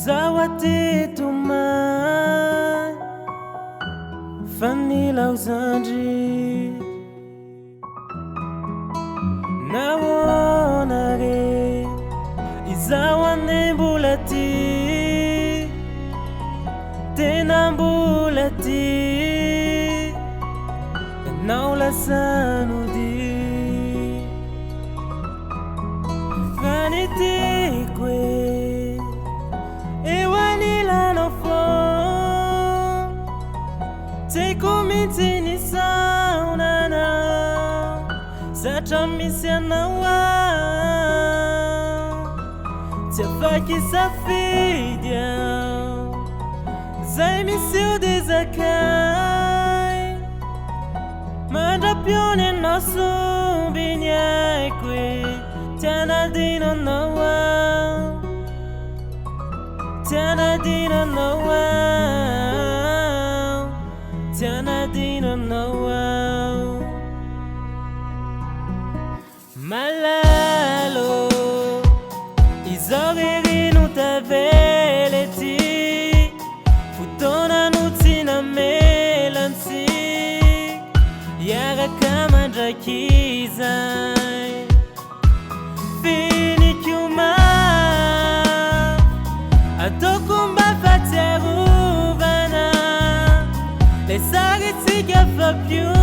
Zawadi tumai Fanila uzanji Nawonare Izawane bulati Tena bulati Naula sanudi Vanity kwe Ewanila no fo Teko mitini saunana Sacha misiana wa Tiafaki safidia Zai misio desakai Manda pione nosso binyakwe Tiana dino noa Tiana dino noa Tiana dino noa Malalo Izogeri nuta veleti Futona nutina melansi Yaga kama drakizai Fini kiuma Atokumba fateruvana Les sagetiga flopyu